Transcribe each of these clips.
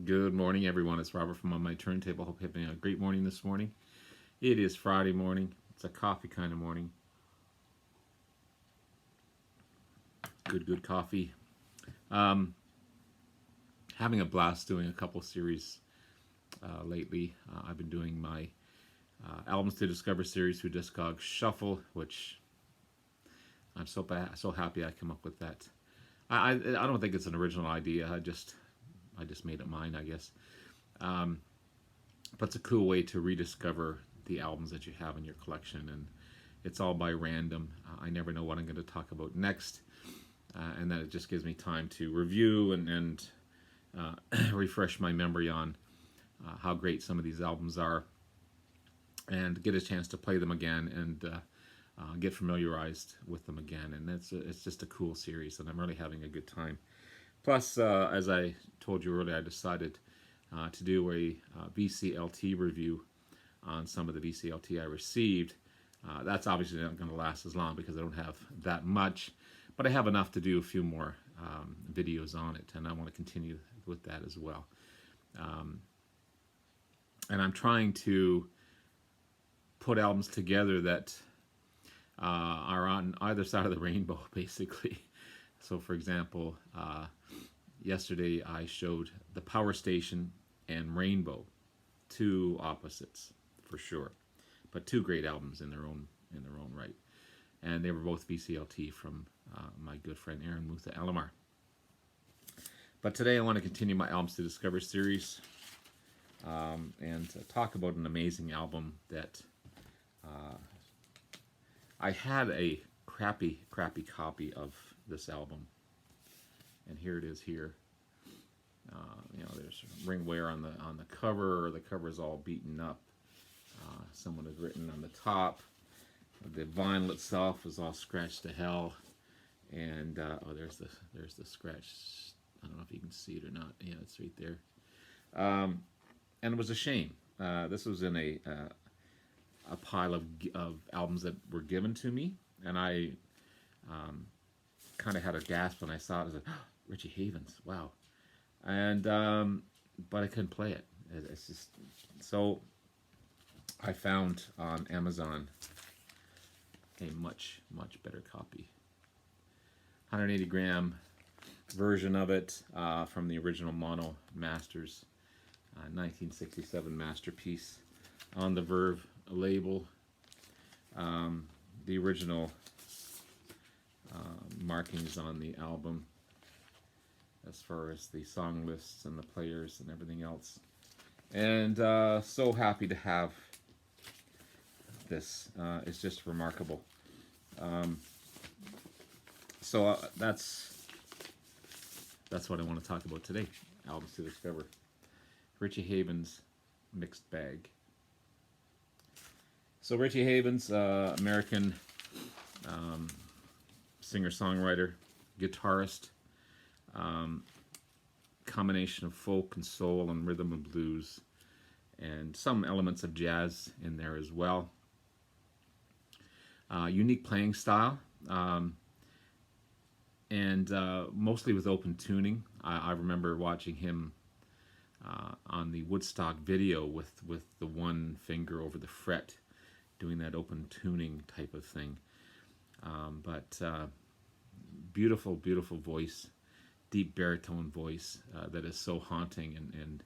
Good morning, everyone. It's Robert from On My Turntable. Hope you're having a great morning this morning. It is Friday morning. It's a coffee kind of morning. Good coffee. Um, Having a blast doing a couple series lately. I've been doing my albums to discover series through Discog Shuffle, which I'm so happy I come up with that. I don't think it's an original idea. I just made it mine, I guess. Um, but it's a cool way to rediscover the albums that you have in your collection, and it's all by random. I never know what I'm going to talk about next, and then it just gives me time to review and refresh my memory on how great some of these albums are, and get a chance to play them again and get familiarized with them again. And it's just a cool series, and I'm really having a good time. Plus, as I told you earlier, I decided to do a VCLT review on some of the VCLT I received. That's obviously not going to last as long because I don't have that much, but I have enough to do a few more videos on it, and I want to continue with that as well. And I'm trying to put albums together that are on either side of the rainbow, basically. So, for example, yesterday I showed The Power Station and Rainbow, two opposites for sure, but two great albums in their own right. And they were both VCLT from my good friend Aaron Mutha Alamar. But today I want to continue my Albums to Discover series and talk about an amazing album that I had a crappy copy of this album, and here it is here. There's ring wear on the cover. The cover is all beaten up. Someone had written on the top. The vinyl itself is all scratched to hell, and there's the scratch. I don't know if you can see it or not. Yeah, it's right there. And it was a shame. This was in a pile of albums that were given to me, and I kind of had a gasp when I saw it. I was like, oh, Richie Havens, wow. And but I couldn't play it. It's just so. I found on Amazon a much better copy, 180 gram version of it from the original Mono Masters, 1967 masterpiece on the Verve label. The original markings on the album as far as the song lists and the players and everything else. And so happy to have this. It's just remarkable. So that's what I want to talk about today. Albums to discover. Richie Havens, Mixed Bag. So Richie Havens, American singer-songwriter, guitarist, combination of folk and soul and rhythm and blues, and some elements of jazz in there as well. Unique playing style, and mostly with open tuning. I remember watching him on the Woodstock video with the one finger over the fret, doing that open tuning type of thing. But beautiful voice, deep baritone voice that is so haunting and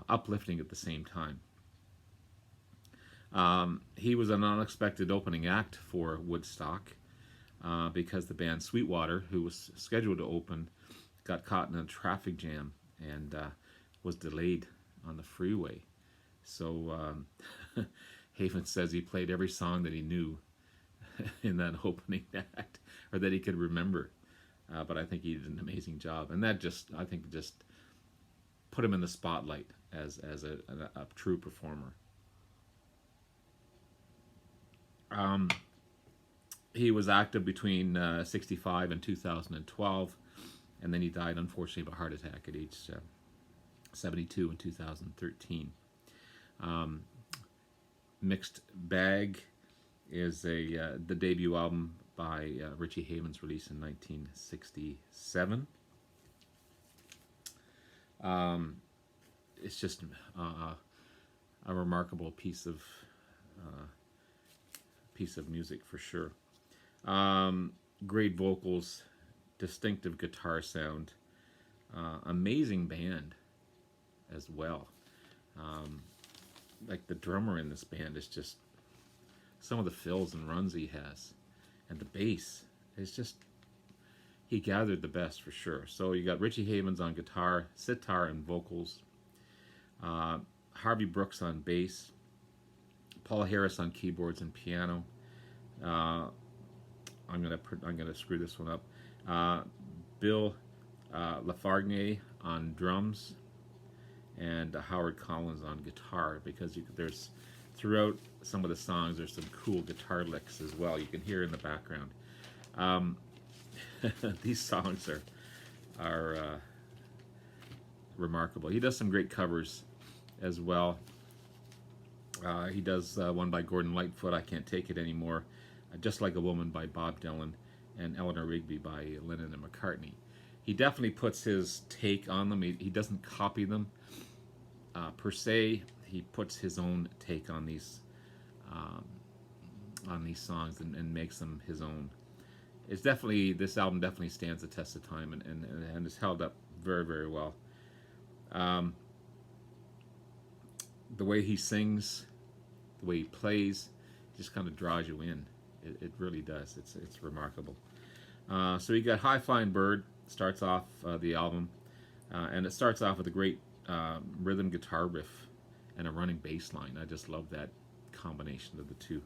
uplifting at the same time. He was an unexpected opening act for Woodstock because the band Sweetwater, who was scheduled to open, got caught in a traffic jam and was delayed on the freeway. So Havens says he played every song that he knew in that opening act, or that he could remember. But I think he did an amazing job, and that just put him in the spotlight as a true performer. He was active between 65 and 2012, and then he died, unfortunately, of a heart attack at age 72 in 2013. Mixed Bag is the debut album by Richie Havens, released in 1967. it's just a remarkable piece of music for sure. Great vocals, distinctive guitar sound, amazing band as well. Like the drummer in this band is just some of the fills and runs he has, and the bass is just he gathered the best for sure. So you got Richie Havens on guitar, sitar, and vocals. Harvey Brooks on bass, Paul Harris on keyboards and piano. I'm gonna screw this one up. Bill Lafargue on drums, and Howard Collins on guitar. Because there's throughout some of the songs there's some cool guitar licks as well. You can hear in the background. These songs are remarkable. He does some great covers as well. He does one by Gordon Lightfoot, I Can't Take It Anymore, Just Like a Woman by Bob Dylan, and Eleanor Rigby by Lennon and McCartney. He definitely puts his take on them. He doesn't copy them per se. He puts his own take on these songs and makes them his own. This album definitely stands the test of time and is held up very, very well. The way he sings, the way he plays, just kind of draws you in. It really does. It's remarkable. So you got High Flying Bird starts off the album, and it starts off with a great rhythm guitar riff and a running bass line. I just love that combination of the two.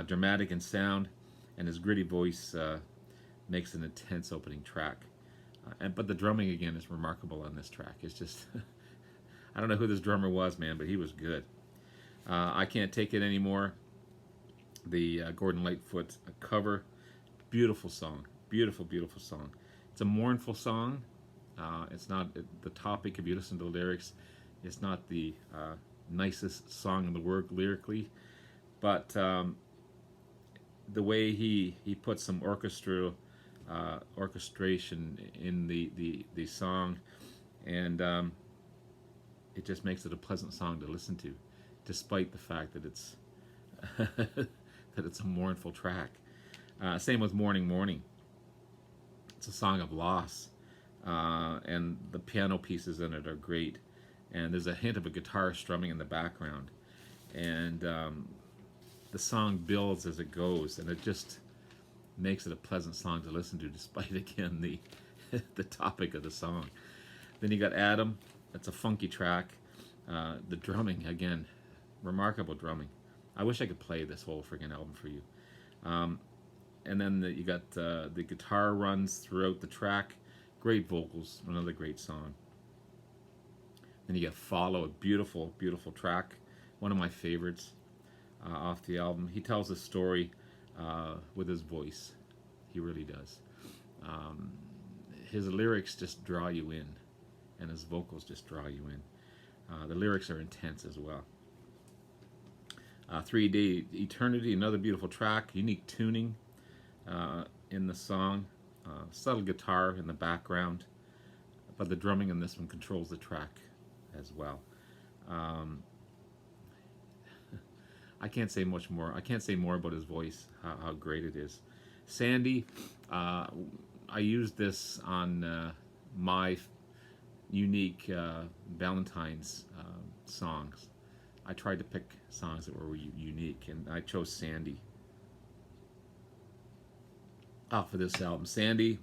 Dramatic in sound, and his gritty voice makes an intense opening track. But the drumming again is remarkable on this track. It's just I don't know who this drummer was, man, but he was good. I Can't Take It Anymore, the Gordon Lightfoot cover. Beautiful song. Beautiful, beautiful song. It's a mournful song. It's not the topic, if you listen to the lyrics, it's not the nicest song in the world lyrically, but the way he puts some orchestration in the song, and it just makes it a pleasant song to listen to, despite the fact that it's that it's a mournful track. Same with Morning Morning. It's a song of loss, and the piano pieces in it are great, and there's a hint of a guitar strumming in the background, and the song builds as it goes, and it just makes it a pleasant song to listen to, despite again the topic of the song. Then you got Adam. It's a funky track. The drumming again, remarkable drumming. I wish I could play this whole friggin' album for you. And then you got the guitar runs throughout the track. Great vocals, another great song. Then you got Follow, a beautiful, beautiful track. One of my favorites off the album. He tells a story with his voice. He really does. His lyrics just draw you in, and his vocals just draw you in. The lyrics are intense as well. 3-Day Eternity, another beautiful track. Unique tuning in the song. Subtle guitar in the background, but the drumming in this one controls the track as well. I can't say much more. I can't say more about his voice, how great it is. Sandy, I used this on my unique Valentine's songs. I tried to pick songs that were unique, and I chose Sandy for this album. Sandy,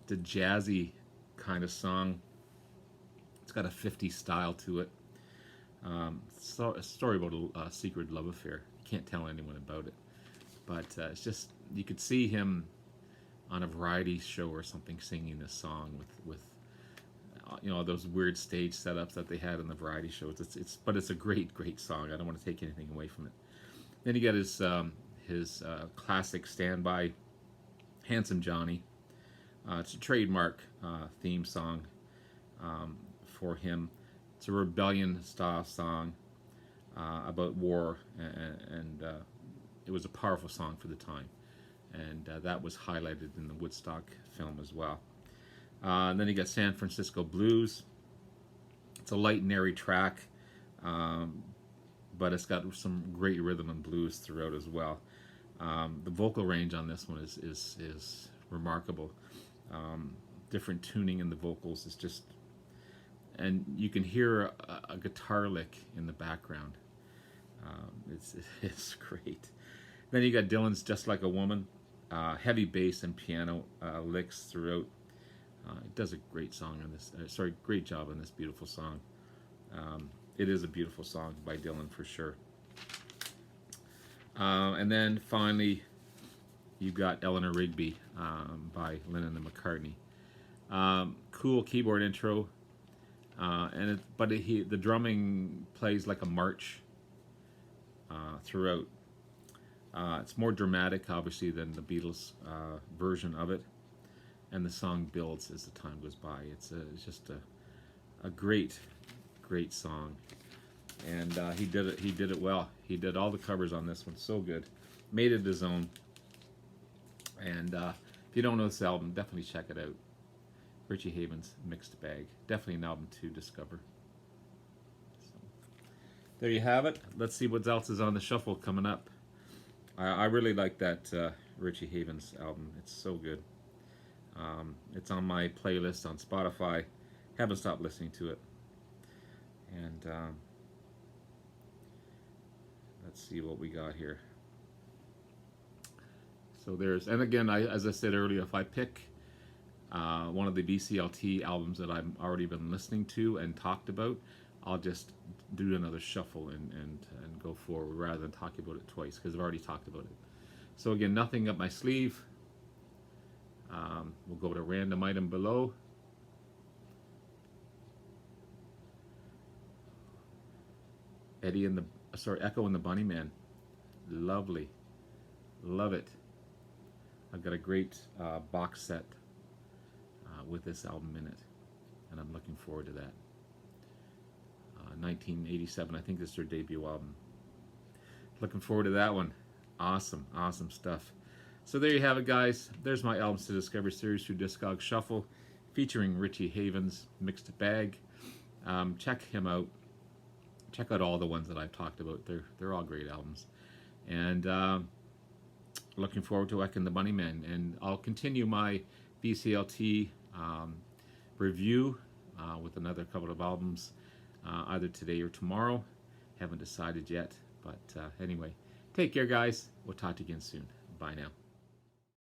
it's a jazzy kind of song. It's got a 50s style to it. So a story about a secret love affair. You can't tell anyone about it, but it's just, you could see him on a variety show or something singing this song with those weird stage setups that they had in the variety shows. But it's a great song. I don't want to take anything away from it. Then you got his classic standby, Handsome Johnny. It's a trademark theme song for him. It's a rebellion style song about war, and it was a powerful song for the time, and that was highlighted in the Woodstock film as well. And then you got San Francisco Blues. It's a light and airy track, um, but it's got some great rhythm and blues throughout as well. The vocal range on this one is remarkable. Um, Different tuning in the vocals is just, and you can hear a guitar lick in the background. It's great. Then you got Dylan's "Just Like a Woman," heavy bass and piano licks throughout. It does a great song on this. Sorry, great job on this beautiful song. It is a beautiful song by Dylan for sure. And then finally, you got Eleanor Rigby by Lennon and McCartney. Cool keyboard intro, the drumming plays like a march throughout. It's more dramatic, obviously, than the Beatles' version of it, and the song builds as the time goes by. It's just a great, great song, and he did it. He did it well. He did all the covers on this one so good, made it his own. And if you don't know this album, definitely check it out. Richie Havens, Mixed Bag. Definitely an album to discover. So, there you have it. Let's see what else is on the shuffle coming up. I really like that Richie Havens album. It's so good. It's on my playlist on Spotify. Haven't stopped listening to it. And let's see what we got here. So there's, and again, as I said earlier, if I pick one of the BCLT albums that I've already been listening to and talked about, I'll just do another shuffle and go forward rather than talking about it twice, because I've already talked about it. So again, nothing up my sleeve. We'll go to random item below. Echo and the Bunnymen. Lovely. Love it. I've got a great box set with this album in it, and I'm looking forward to that. 1987, I think this is their debut album. Looking forward to that one. Awesome, awesome stuff. So there you have it, guys. There's my Albums to Discover series through Discog Shuffle, featuring Richie Havens, Mixed Bag. Check him out. Check out all the ones that I've talked about. They're all great albums. And looking forward to Echo and the Bunnymen. And I'll continue my BCLT review with another couple of albums either today or tomorrow. Haven't decided yet. But anyway, take care, guys. We'll talk to you again soon. Bye now.